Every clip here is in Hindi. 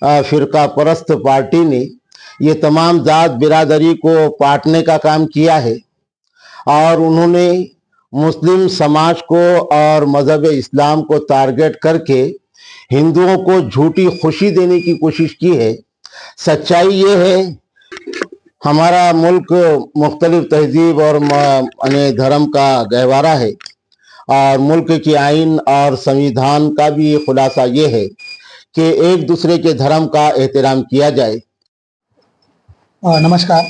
फिरका परस्त पार्टी ने ये तमाम जात बिरादरी को बांटने का काम किया है और उन्होंने मुस्लिम समाज को और मजहब इस्लाम को टारगेट करके हिंदुओं को झूठी खुशी देने की कोशिश की है। सच्चाई ये है, हमारा मुल्क मुख्तलिफ तहजीब और धर्म का गहवारा है और मुल्क की आइन और संविधान का भी खुलासा ये है कि एक दूसरे के धर्म का एहतराम किया जाए। नमस्कार।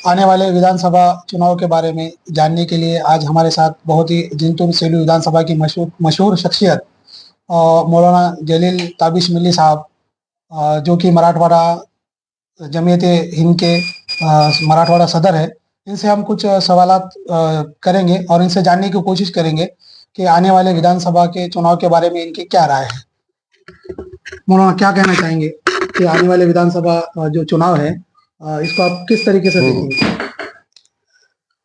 आने वाले विधानसभा चुनाव के बारे में जानने के लिए आज हमारे साथ बहुत ही जिंतूर सेलू विधानसभा की मशहूर शख्सियत मौलाना जलील ताबिश मिल्ली साहब, जो कि मराठवाड़ा जमीयत हिंद के मराठवाड़ा सदर है, इनसे हम कुछ सवालात करेंगे और इनसे जानने की कोशिश करेंगे कि आने वाले विधानसभा के चुनाव के बारे में इनकी क्या राय है। मौलाना, क्या कहना चाहेंगे कि आने वाले विधानसभा जो चुनाव है इसको आप किस तरीके से देखेंगे?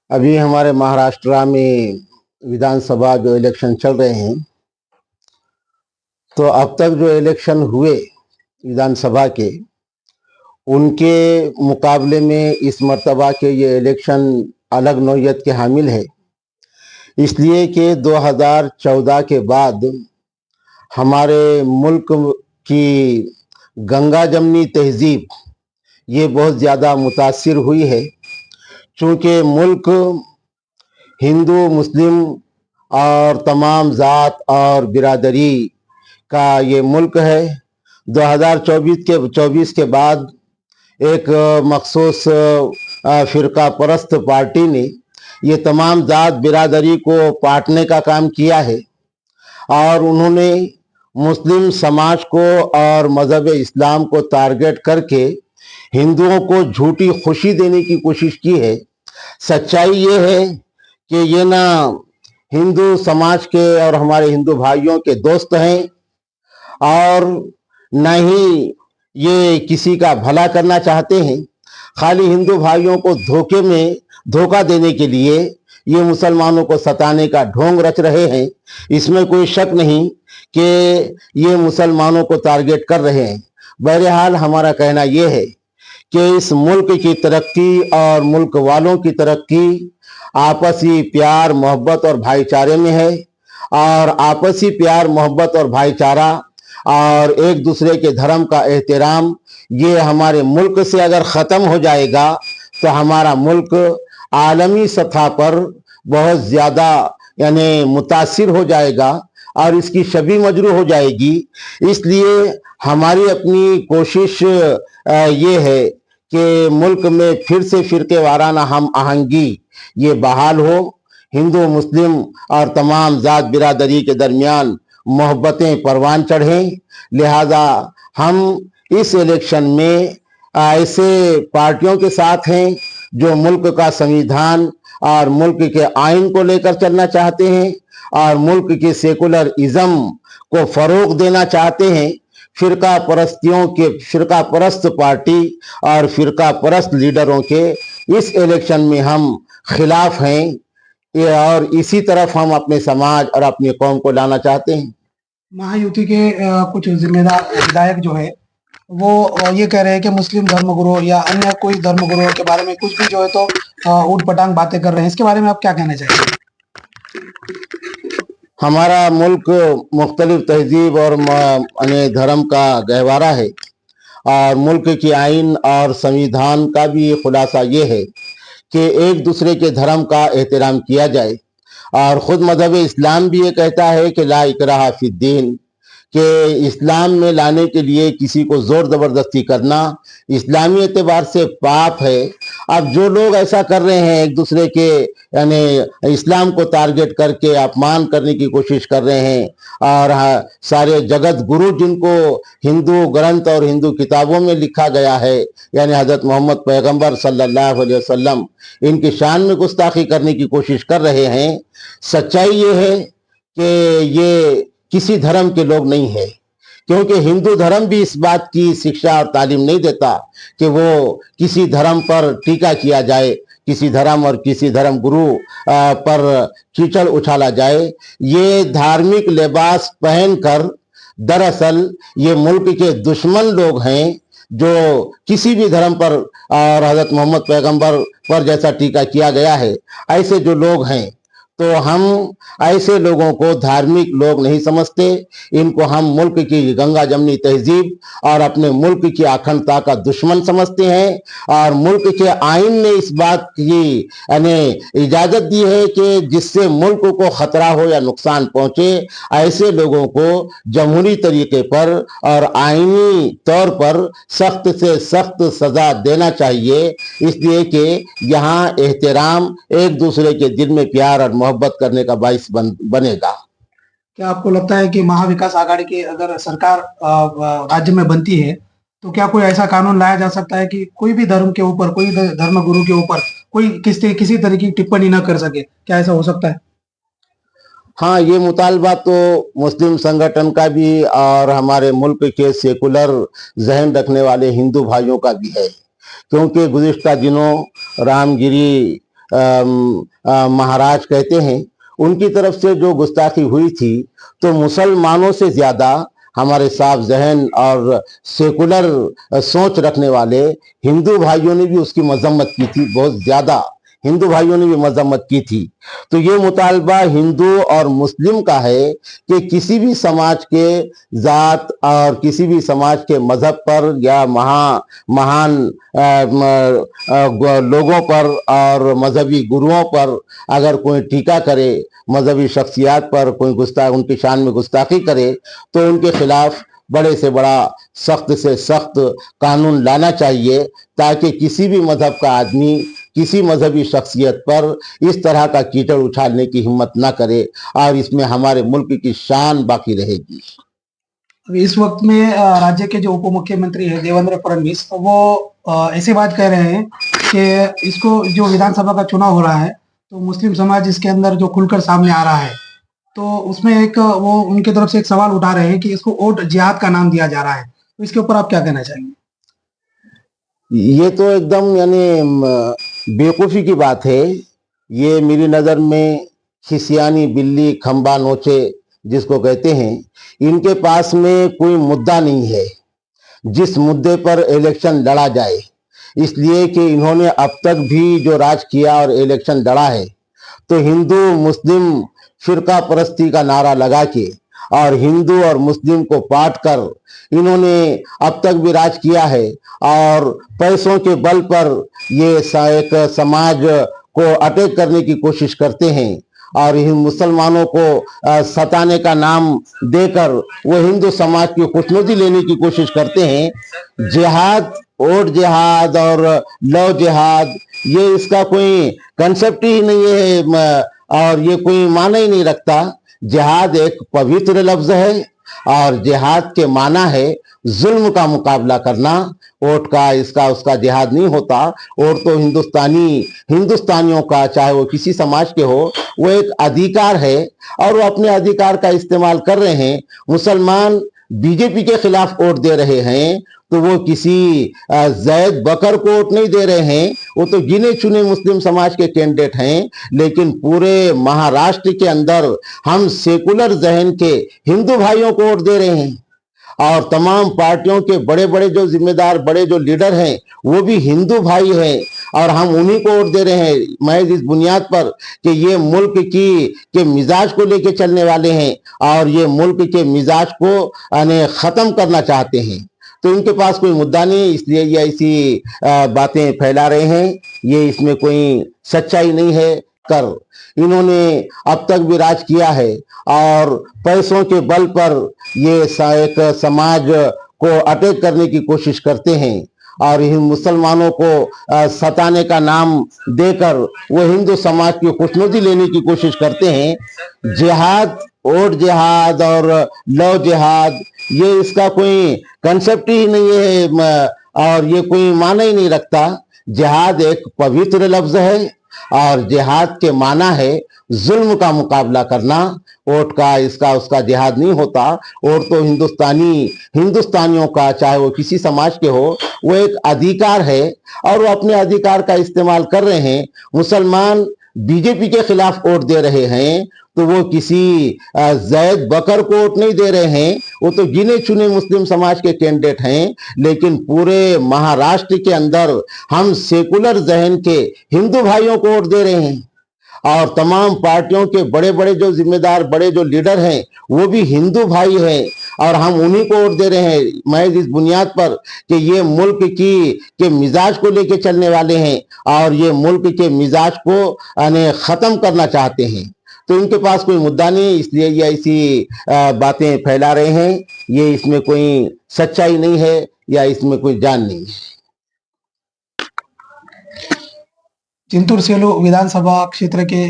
अभी हमारे महाराष्ट्र में विधानसभा जो इलेक्शन चल रहे हैं, तो अब तक जो इलेक्शन हुए विधानसभा के, उनके मुकाबले में इस मर्तबा के ये इलेक्शन अलग नौयत के हामिल है, इसलिए कि 2014 के बाद हमारे मुल्क की गंगा जमनी तहजीब ये बहुत ज़्यादा मुतासिर हुई है। चूँकि मुल्क हिंदू मुस्लिम और तमाम ज़ात और बिरादरी का ये मुल्क है। 2024 के बाद एक मखसूस फिरका परस्त पार्टी ने ये तमाम जात बिरादरी को बांटने का काम किया है और उन्होंने मुस्लिम समाज को और मजहब इस्लाम को टारगेट करके हिंदुओं को झूठी खुशी देने की कोशिश की है। सच्चाई ये है कि ये ना हिंदू समाज के और हमारे हिंदू भाइयों के दोस्त हैं और न ही ये किसी का भला करना चाहते हैं। खाली हिंदू भाइयों को धोखा देने के लिए ये मुसलमानों को सताने का ढोंग रच रहे हैं। इसमें कोई शक नहीं कि ये मुसलमानों को टारगेट कर रहे हैं। बहरहाल हमारा कहना ये है कि इस मुल्क की तरक्की और मुल्क वालों की तरक्की आपसी प्यार मोहब्बत और भाईचारे में है और आपसी प्यार मोहब्बत और भाईचारा और एक दूसरे के धर्म का एहतराम ये हमारे मुल्क से अगर ख़त्म हो जाएगा तो हमारा मुल्क आलमी सतह पर बहुत ज़्यादा यानी मुतासिर हो जाएगा और इसकी शबी मजरू हो जाएगी। इसलिए हमारी अपनी कोशिश ये है कि मुल्क में फिर से फिरके वाराना हम आहंगी ये बहाल हो, हिंदू मुस्लिम और तमाम ज़ात बिरादरी के दरमियान मोहब्बतें परवान चढ़ें। लिहाजा हम इस इलेक्शन में ऐसे पार्टियों के साथ हैं जो मुल्क का संविधान और मुल्क के आइन को लेकर चलना चाहते हैं और मुल्क के सेकुलर इज़्म को फ़रोग देना चाहते हैं। फिरका परस्त पार्टी और फिरका परस्त लीडरों के इस इलेक्शन में हम खिलाफ हैं और इसी तरफ हम अपने समाज और अपनी कौम को लाना चाहते हैं। महायुति के कुछ जिम्मेदार विधायक जो है वो ये कह रहे हैं कि मुस्लिम धर्मगुरु या अन्य कोई धर्मगुरु के बारे में कुछ भी जो है तो ऊट पटांग बातें कर रहे हैं। इसके बारे में आप क्या कहना चाहेंगे? हमारा मुल्क मुख्तलिफ तहजीब और धर्म का गहवारा है और मुल्क की आइन और संविधान का भी खुलासा ये है कि एक दूसरे के धर्म का एहतराम किया जाए और ख़ुद मजहब इस्लाम भी ये कहता है कि ला इकराहा फिद्दीन, कि इस्लाम में लाने के लिए किसी को ज़ोर ज़बरदस्ती करना इस्लामी एतबार से पाप है। अब जो लोग ऐसा कर रहे हैं, एक दूसरे के यानी इस्लाम को टारगेट करके अपमान करने की कोशिश कर रहे हैं और सारे जगत गुरु जिनको हिंदू ग्रंथ और हिंदू किताबों में लिखा गया है यानी हज़रत मोहम्मद पैगंबर सल्लल्लाहु अलैहि वसल्लम, इनकी शान में गुस्ताखी करने की कोशिश कर रहे हैं। सच्चाई ये है कि ये किसी धर्म के लोग नहीं है, क्योंकि हिंदू धर्म भी इस बात की शिक्षा और तालीम नहीं देता कि वो किसी धर्म पर टीका किया जाए, किसी धर्म और किसी धर्म गुरु पर कीचड़ उछाला जाए। ये धार्मिक लिबास पहनकर दरअसल ये मुल्क के दुश्मन लोग हैं जो किसी भी धर्म पर और हजरत मोहम्मद पैगंबर पर जैसा टीका किया गया है, ऐसे जो लोग हैं, तो हम ऐसे लोगों को धार्मिक लोग नहीं समझते। इनको हम मुल्क की गंगा जमनी तहजीब और अपने मुल्क की अखंडता का दुश्मन समझते हैं। और मुल्क के आइन ने इस बात की इजाजत दी है कि जिससे मुल्क को खतरा हो या नुकसान पहुंचे, ऐसे लोगों को जमहूरी तरीके पर और आईनी तौर पर सख्त से सख्त सजा देना चाहिए, इसलिए कि यहाँ एहतराम एक दूसरे के दिल में प्यार और मोहब्बत करने का बाइस बनेगा। क्या आपको लगता है कि महाविकास आघाड़ी की अगर सरकार राज्य में बनती है तो क्या कोई ऐसा कानून लाया जा सकता है कि कोई भी धर्म के ऊपर, कोई धर्म गुरु के ऊपर कोई किसी तरह की टिप्पणी न कर सके? क्या ऐसा हो सकता है? हाँ, ये मुतालबा तो मुस्लिम संगठन का भी और हमारे मुल्क के सेकुलर जहन रखने वाले हिंदू भाइयों का भी है, क्योंकि गुज़िश्ता दिनों रामगिरी महाराज कहते हैं, उनकी तरफ से जो गुस्ताखी हुई थी, तो मुसलमानों से ज़्यादा हमारे साफ जहन और सेकुलर सोच रखने वाले हिंदू भाइयों ने भी उसकी मजम्मत की थी, बहुत ज़्यादा हिंदू भाइयों ने भी मजम्मत की थी। तो ये मुतालबा हिंदू और मुस्लिम का है कि किसी भी समाज के जात और किसी भी समाज के मजहब पर या महान लोगों पर और मजहबी गुरुओं पर अगर कोई टीका करे, मजहबी शख्सियात पर कोई उनकी शान में गुस्ताखी करे, तो उनके खिलाफ बड़े से बड़ा सख्त से सख्त कानून लाना चाहिए, ताकि किसी भी मजहब का आदमी किसी मजहबी शख्सियत पर इस तरह का कीचड़ उछालने की हिम्मत ना करे, और इसमें हमारे मुल्क की शान बाकी रहेगी। इस वक्त में राज्य के जो उप मुख्यमंत्री है देवेंद्र फडणवीस, वो ऐसी बात कह रहे हैं कि इसको जो विधानसभा का चुनाव हो रहा है तो मुस्लिम समाज इसके अंदर जो खुलकर सामने आ रहा है, तो उसमें एक वो उनकी तरफ से एक सवाल उठा रहे हैं कि इसको वोट जिहाद का नाम दिया जा रहा है। तो इसके ऊपर आप क्या कहना चाहेंगे? ये तो एकदम बेवकूफ़ी की बात है। ये मेरी नज़र में खिसियानी बिल्ली खंबा नोचे जिसको कहते हैं, इनके पास में कोई मुद्दा नहीं है जिस मुद्दे पर इलेक्शन लड़ा जाए, इसलिए कि इन्होंने अब तक भी जो राज किया और इलेक्शन लड़ा है, तो हिंदू मुस्लिम फिरका परस्ती का नारा लगा के और हिंदू और मुस्लिम को बांट कर इन्होंने अब तक भी राज किया है। और पैसों के बल पर ये एक समाज को अटैक करने की कोशिश करते हैं और मुसलमानों को सताने का नाम देकर वो हिंदू समाज की खुशनुदी लेने की कोशिश करते हैं। जिहाद, वोट जिहाद और लव जिहाद, ये इसका कोई कंसेप्ट ही नहीं है और ये कोई माना ही नहीं रखता। जिहाद एक पवित्र लफ्ज है और जिहाद के माना है जुल्म का मुकाबला करना। वोट का इसका उसका जिहाद नहीं होता। वोट तो हिंदुस्तानियों का, चाहे वो किसी समाज के हो, वो एक अधिकार है और वो अपने अधिकार का इस्तेमाल कर रहे हैं। मुसलमान बीजेपी के खिलाफ वोट दे रहे हैं तो वो किसी जैद बकर को वोट नहीं दे रहे हैं, वो तो गिने चुने मुस्लिम समाज के कैंडिडेट हैं। लेकिन पूरे महाराष्ट्र के अंदर हम सेकुलर जहन के हिंदू भाइयों को वोट दे रहे हैं और तमाम पार्टियों के बड़े बड़े जो जिम्मेदार, बड़े जो लीडर हैं, वो भी हिंदू भाई हैं और हम उन्हीं को वोट दे रहे हैं महज इस बुनियाद पर कि ये मुल्क के मिजाज को लेके चलने वाले हैं और ये मुल्क के मिजाज को खत्म करना चाहते हैं। तो इनके पास कोई मुद्दा नहीं, इसलिए ये ऐसी बातें फैला रहे हैं। ये इसमें कोई सच्चाई नहीं है। कर इन्होंने अब तक भी राज किया है और पैसों के बल पर ये एक समाज को अटैक करने की कोशिश करते हैं और मुसलमानों को सताने का नाम देकर वो हिंदू समाज की खुशनुदी लेने की कोशिश करते हैं। जिहाद, वोट जिहाद और लव जिहाद, ये इसका कोई कंसेप्ट ही नहीं है और ये कोई माना ही नहीं रखता। जिहाद एक पवित्र लफ्ज है और जिहाद के माना है जुल्म का मुकाबला करना। वोट का इसका उसका जिहाद नहीं होता। वोट तो हिंदुस्तानियों का, चाहे वो किसी समाज के हो, वो एक अधिकार है और वो अपने अधिकार का इस्तेमाल कर रहे हैं। मुसलमान बीजेपी के खिलाफ वोट दे रहे हैं तो वो किसी जैद बकर को वोट नहीं दे रहे हैं, वो तो गिने चुने मुस्लिम समाज के कैंडिडेट हैं। लेकिन पूरे महाराष्ट्र के अंदर हम सेकुलर जहन के हिंदू भाइयों को वोट दे रहे हैं और तमाम पार्टियों के बड़े बड़े जो जिम्मेदार, बड़े जो लीडर हैं वो भी हिंदू भाई हैं और हम उन्हीं को वोट दे रहे हैं महज इस बुनियाद पर कि ये मुल्क के मिजाज को लेके चलने वाले हैं और ये मुल्क के मिजाज को खत्म करना चाहते हैं। तो इनके पास कोई मुद्दा नहीं, इसलिए ये ऐसी बातें फैला रहे हैं। ये इसमें कोई सच्चाई नहीं है या इसमें कोई जान नहीं है। जिंतूर सेलू विधानसभा क्षेत्र के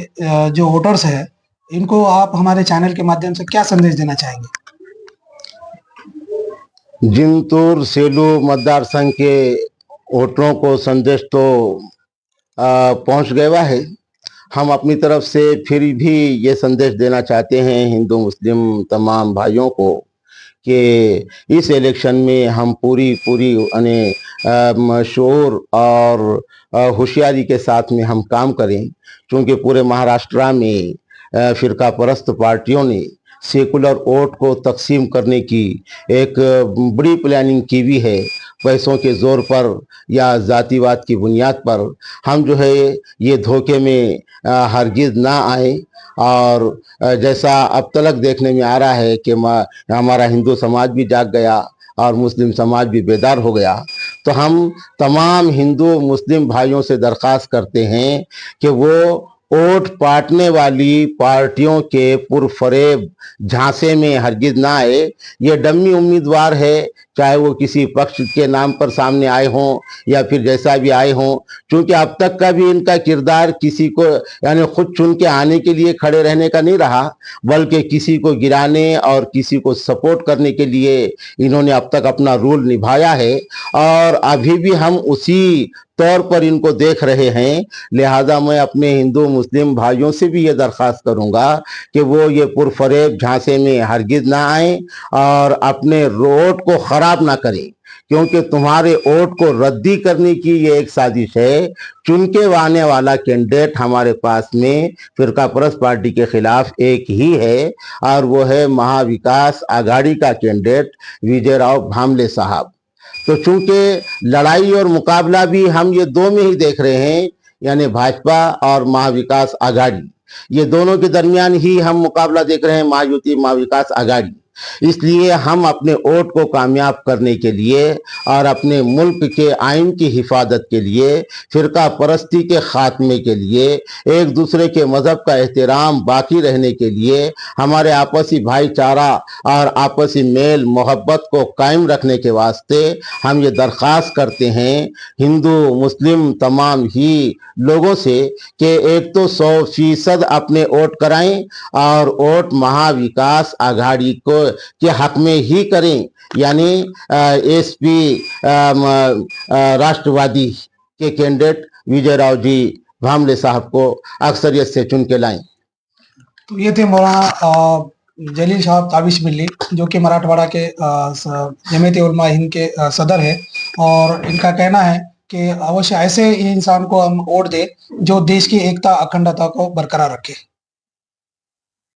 जो वोटर्स हैं, इनको आप हमारे चैनल के माध्यम से क्या संदेश देना चाहेंगे? जिंतूर सेलू मतदार संघ के वोटरों को संदेश तो पहुंच गया है। हम अपनी तरफ से फिर भी ये संदेश देना चाहते हैं हिंदू मुस्लिम तमाम भाइयों को कि इस इलेक्शन में हम पूरी शोर और होशियारी के साथ में हम काम करें, क्योंकि पूरे महाराष्ट्र में फिरका परस्त पार्टियों ने सेकुलर वोट को तकसीम करने की एक बड़ी प्लानिंग की भी है। पैसों के जोर पर या जातिवाद की बुनियाद पर हम जो है ये धोखे में हरगिज ना आए। और जैसा अब तक देखने में आ रहा है कि हमारा हिंदू समाज भी जाग गया और मुस्लिम समाज भी बेदार हो गया, तो हम तमाम हिंदू मुस्लिम भाइयों से दरख्वास्त करते हैं कि वो वोट बांटने वाली पार्टियों के पुरफरेब झांसे में हरगिज ना आए। ये डम्मी उम्मीदवार है, चाहे वो किसी पक्ष के नाम पर सामने आए हों या फिर जैसा भी आए हों, क्योंकि अब तक का भी इनका किरदार किसी को यानी खुद चुन के आने के लिए खड़े रहने का नहीं रहा, बल्कि किसी को गिराने और किसी को सपोर्ट करने के लिए इन्होंने अब तक अपना रोल निभाया है और अभी भी हम उसी तौर पर इनको देख रहे हैं। लिहाजा मैं अपने हिंदू मुस्लिम भाइयों से भी ये दरख्वास्त करूंगा कि वो ये पुरफरेब झांसे में हरगिज ना आए और अपने वोट को खराब ना करें, क्योंकि तुम्हारे वोट को रद्दी करने की ये एक साजिश है। चुन के आने वाला कैंडिडेट हमारे पास में फिरका परस्त पार्टी के खिलाफ एक ही है और वो है महाविकास आघाड़ी का कैंडिडेट विजय राव भामले साहब। तो चूंकि लड़ाई और मुकाबला भी हम ये दो में ही देख रहे हैं, यानी भाजपा और महाविकास आघाड़ी, ये दोनों के दरमियान ही हम मुकाबला देख रहे हैं, महायुति महाविकास आघाड़ी। इसलिए हम अपने वोट को कामयाब करने के लिए और अपने मुल्क के आइन की हिफाजत के लिए, फिरका परस्ती के खात्मे के लिए, एक दूसरे के मजहब का एहतराम बाकी रहने के लिए, हमारे आपसी भाईचारा और आपसी मेल मोहब्बत को कायम रखने के वास्ते हम ये दरख्वास्त करते हैं हिंदू मुस्लिम तमाम ही लोगों से कि एक तो 100% अपने वोट कराएं और वोट महाविकास आघाड़ी को के हक में ही करें, यानी एसपी राष्ट्रवादी के कैंडिडेट विजय राव जी भामले साहब को अक्सरियत से चुन के लाएं। तो ये थे मौलाना जलील साहब ताबिश मिल्ली, जो कि मराठवाड़ा के जमीयत उलमा हिंद के सदर है, और इनका कहना है कि अवश्य ऐसे इंसान को हम वोट दें जो देश की एकता अखंडता को बरकरार रखे।